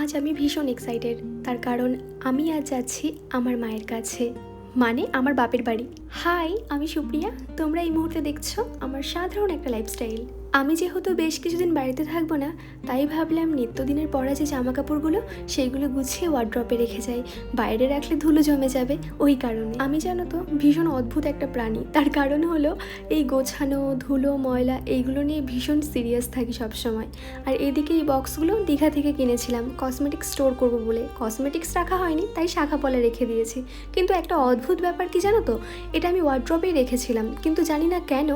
আজ আমি ভীষণ এক্সাইটেড, তার কারণ আমি আজ যাচ্ছি আমার মায়ের কাছে, মানে আমার বাপের বাড়ি। হাই, আমি সুপ্রিয়া। তোমরা এই মুহূর্তে দেখছো আমার সাধারণ একটা লাইফস্টাইল। আমি যেহেতু বেশ কিছুদিন বাড়িতে থাকবো না, তাই ভাবলাম নিত্যদিনের পরা যে জামা কাপড়গুলো সেইগুলো গুছিয়ে ওয়ার্ড্রপে রেখে যাই, বাইরে রাখলে ধুলো জমে যাবে। ওই কারণে আমি জানো তো ভীষণ অদ্ভুত একটা প্রাণী। তার কারণ হলো এই গোছানো, ধুলো, ময়লা এইগুলো নিয়ে ভীষণ সিরিয়াস থাকি সবসময়। আর এদিকে এই বক্সগুলো দীঘা থেকে কিনেছিলাম কসমেটিক্স স্টোর করবো বলে। কসমেটিক্স রাখা হয়নি, তাই শাখা পলা রেখে দিয়েছি। কিন্তু একটা অদ্ভুত ব্যাপার কি জানো তো, এটা আমি ওয়ার্ড্রপেই রেখেছিলাম, কিন্তু জানি না কেন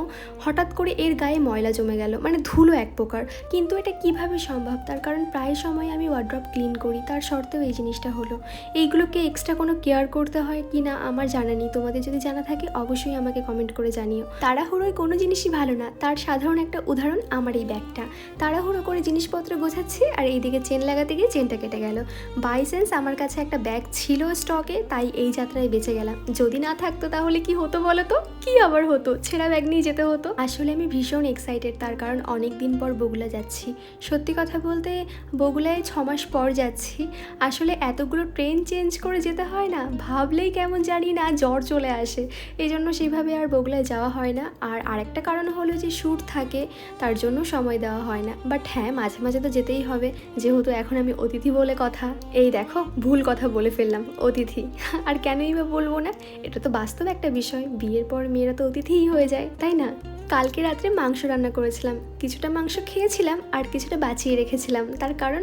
হঠাৎ করে এর গায়ে ময়লা জমে গেল, মানে ধুলো এক প্রকার। কিন্তু এটা কিভাবে সম্ভব? তার কারণ প্রায় সময় আমি ওয়ার্ড্রপ ক্লিন করি, তার সত্ত্বেও এই জিনিসটা হলো। এইগুলোকে এক্সট্রা কোনো কেয়ার করতে হয় কি না আমার জানা নেই। তোমাদের যদি জানা থাকে অবশ্যই আমাকে কমেন্ট করে জানিও। তাড়াহুড়োয় কোনো জিনিসই ভালো না, তার সাধারণ একটা উদাহরণ আমার এই ব্যাগটা। তাড়াহুড়ো করে জিনিসপত্র গোছাচ্ছি আর এইদিকে চেন লাগাতে গিয়ে চেনটা কেটে গেল। বাই চান্স আমার কাছে একটা ব্যাগ ছিল স্টকে, তাই এই যাত্রায় বেঁচে গেলাম। যদি না থাকতো তাহলে কি হতো বলো তো? কি আবার হতো, ছেঁড়া ব্যাগ নিয়ে যেতে হতো। আসলে আমি ভীষণ এক্সাইটেড, তার কারণ অনেক দিন পর বগুলা যাচ্ছি। সত্যি কথা বলতে বগুলায় 6 মাস পর যাচ্ছি। আসলে এতগুলো ট্রেন চেঞ্জ করে যেতে হয় না, ভাবলেই কেমন জানি না জ্বর চলে আসে। এই জন্য সেভাবে আর বগুলায় যাওয়া হয় না। আর আরেকটা কারণ হলো যে শ্যুট থাকে, তার জন্য সময় দেওয়া হয় না। বাট হ্যাঁ, মাঝে মাঝে তো যেতেই হবে, যেহেতু এখন আমি অতিথি বলে কথা। এই দেখো, ভুল কথা বলে ফেললাম, অতিথি। আর কেনই বা বলবো না, এটা তো বাস্তব একটা বিষয়। বিয়ের পর মেয়েরা তো অতিথিই হয়ে যায়, তাই না? কালকে রাত্রে মাংস রান্না করেছিলাম, কিছুটা মাংস খেয়েছিলাম আর কিছুটা বাঁচিয়ে রেখেছিলাম। তার কারণ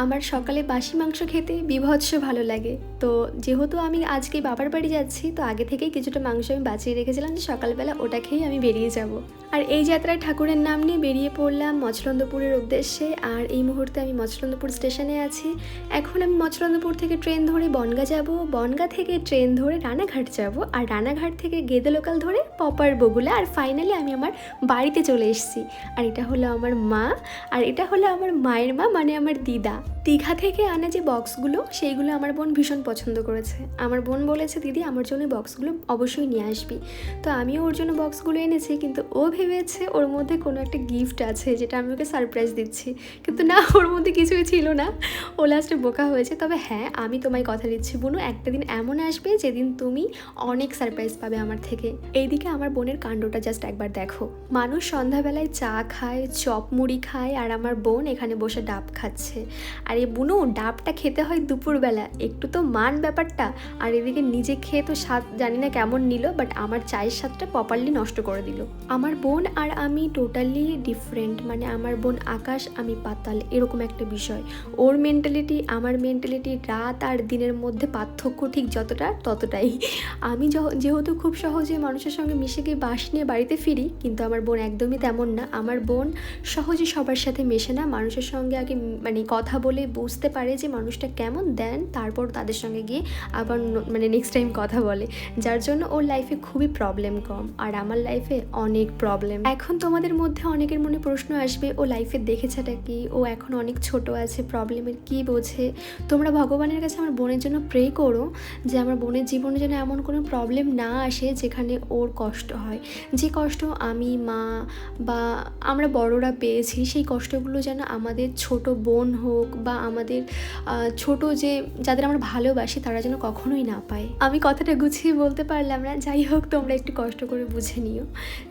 আমার সকালে বাসি মাংস খেতে বিভৎস ভালো লাগে। তো যেহেতু আমি আজকে বাবার বাড়ি যাচ্ছি, তো আগে থেকেই কিছুটা মাংস আমি বাঁচিয়ে রেখেছিলাম যে সকালবেলা ওটা খেয়েই আমি বেরিয়ে যাব। আর এই যাত্রায় ঠাকুরের নাম নিয়ে বেরিয়ে পড়লাম মচলন্দপুরের উদ্দেশ্যে। আর এই মুহূর্তে আমি মচলন্দপুর স্টেশনে আছি। এখন আমি মচলন্দপুর থেকে ট্রেন ধরে বনগাঁ যাব, বনগাঁ থেকে ট্রেন ধরে রানাঘাট যাব, আর রানাঘাট থেকে গেদে লোকাল ধরে পপার বগুলা, আর ফাইনালি আমি আমার বাড়িতে চলে এসেছি। আর এটা হলো আমার মা, আর এটা হলো আমার মায়ের মা, মানে আমার দিদা। দীঘা থেকে আনা যে বক্সগুলো সেইগুলো আমার বোন ভীষণ পছন্দ করেছে। আমার বোন বলেছে, দিদি আমার জন্য বক্সগুলো অবশ্যই নিয়ে আসবি। তো আমিও ওর জন্য বক্সগুলো এনেছি, কিন্তু ও ভেবেছে ওর মধ্যে কোনো একটা গিফট আছে যেটা আমি ওকে সারপ্রাইজ দিচ্ছি, কিন্তু না, ওর মধ্যে কিছুই ছিল না। ও লাস্টে বোকা হয়েছে। তবে হ্যাঁ, আমি তোমায় কথা দিচ্ছি বোনু, একটা দিন এমন আসবে যেদিন তুমি অনেক সারপ্রাইজ পাবে আমার থেকে। এইদিকে আমার বোনের কাণ্ডটা জাস্ট একবার দেখো। মানুষ সন্ধ্যাবেলায় চা খায়, চপ মুড়ি খায়, আর আমার বোন এখানে বসে ডাব খাচ্ছে। আর এই বুনু, ডাবটা খেতে হয় দুপুরবেলা, একটু তো মান ব্যাপারটা। আর এদিকে নিজে খেয়ে তো স্বাদ জানি না কেমন নিল, বাট আমার চায়ের স্বাদটা প্রপারলি নষ্ট করে দিল। আমার বোন আর আমি টোটালি ডিফারেন্ট, মানে আমার বোন আকাশ, আমি পাতাল, এরকম একটা বিষয়। ওর মেন্টালিটি আমার মেন্টালিটি, রাত আর দিনের মধ্যে পার্থক্য ঠিক যতটা ততটাই। আমি যেহেতু খুব সহজে মানুষের সঙ্গে মিশে গিয়ে বাস নিয়ে বাড়িতে ফিরি, কিন্তু আমার বোন একদমই তেমন না। আমার বোন সহজে সবার সাথে মেশে না, মানুষের সঙ্গে আগে মানে কথা বলে বুঝতে পারে যে মানুষটা কেমন, দেন তারপর তাদের সঙ্গে গিয়ে আবার মানে নেক্সট টাইম কথা বলে। যার জন্য ওর লাইফে খুবই প্রবলেম কম, আর আমার লাইফে অনেক প্রবলেম। এখন তোমাদের মধ্যে অনেকের মনে প্রশ্ন আসবে, ও লাইফে দেখেছেটা কি, ও এখন অনেক ছোট আছে, প্রবলেমের কি বোঝে? তোমরা ভগবানের কাছে আমার বোনের জন্য প্রে করো যে আমার বোনের জীবনে যেন এমন কোনো প্রবলেম না আসে যেখানে ওর কষ্ট হয়। যে কষ্ট আমি, মা বা আমরা বড়রা পেয়েছি, সেই কষ্টগুলো যেন আমাদের ছোট বোন হোক বা আমাদের ছোট যাদের আমরা ভালোবাসি তারা যেন কখনোই না পায়। আমি কথাটা গুছিয়ে বলতে পারলাম না, যাই হোক তোমরা একটু কষ্ট করে বুঝে নিও।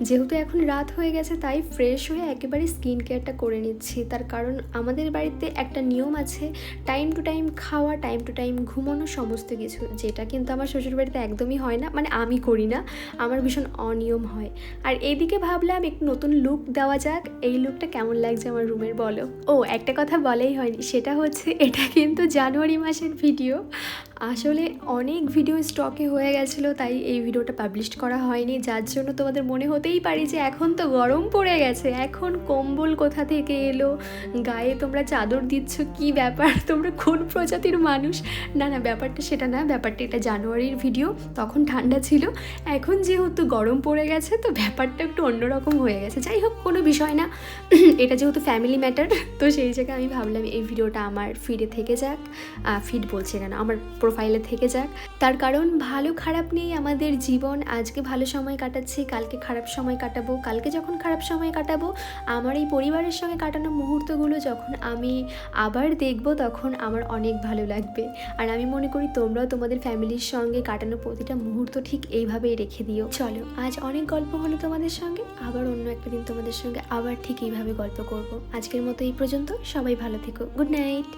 যেহেতু এখন রাত হয়ে গেছে, তাই ফ্রেশ হয়ে একেবারে স্কিন কেয়ারটা করে নিচ্ছি। তার কারণ আমাদের বাড়িতে একটা নিয়ম আছে, টাইম টু টাইম খাওয়া, টাইম টু টাইম ঘুমানো, সমস্ত কিছু, যেটা কিন্তু আমার শ্বশুরবাড়িতে একদমই হয় না, মানে আমি করি না, আমার ভীষণ অনিয়ম হয়। আর এইদিকে ভাবলাম একটু নতুন লুক দেওয়া যাক। এই লুকটা কেমন লাগছে আমার রুমের বলো? ও, একটা কথা বলেই হয়নি, সেটা হচ্ছে এটা কিন্তু জানুয়ারি মাসের ভিডিও। আসলে অনেক ভিডিও স্টকে হয়ে গেছিলো, তাই এই ভিডিওটা পাবলিশ করা হয়নি। যার জন্য তোমাদের মনে হতেই পারে যে এখন তো গরম পড়ে গেছে, এখন কম্বল কোথা থেকে এলো, গায়ে তোমরা চাদর দিচ্ছ, কি ব্যাপার, তোমরা কোন প্রজাতির মানুষ? না না, ব্যাপারটা সেটা না, ব্যাপারটা এটা জানুয়ারির ভিডিও, তখন ঠান্ডা ছিল। এখন যেহেতু গরম পড়ে গেছে, তো ব্যাপারটা একটু অন্যরকম হয়ে গেছে। যাই হোক, কোনো বিষয় না, এটা যেহেতু ফ্যামিলি ম্যাটার, তো সেই জায়গায় আমি ভাবলাম এই ভিডিওটা আমার ফিডে থেকে যাক। ফিড বলছে কেন, আমার প্রোফাইলে থেকে যাক। তার কারণ ভালো খারাপ নিয়েই আমাদের জীবন। আজকে ভালো সময় কাটাচ্ছি, কালকে খারাপ সময় কাটাবো, কালকে যখন খারাপ সময় কাটাবো আমার এই পরিবারের সঙ্গে কাটানো মুহূর্তগুলো যখন আমি আবার দেখবো তখন আমার অনেক ভালো লাগবে। আর আমি মনে করি তোমরাও তোমাদের ফ্যামিলির সঙ্গে কাটানো প্রতিটা মুহূর্ত ঠিক এইভাবেই রেখে দিও। চলো, আজ অনেক গল্প হলো তোমাদের সঙ্গে, আবার অন্য একটা দিন তোমাদের সঙ্গে আবার ঠিক এইভাবে গল্প করব। আজকের মতো এই পর্যন্ত, সবাই ভালো থেকো, গুড নাইট।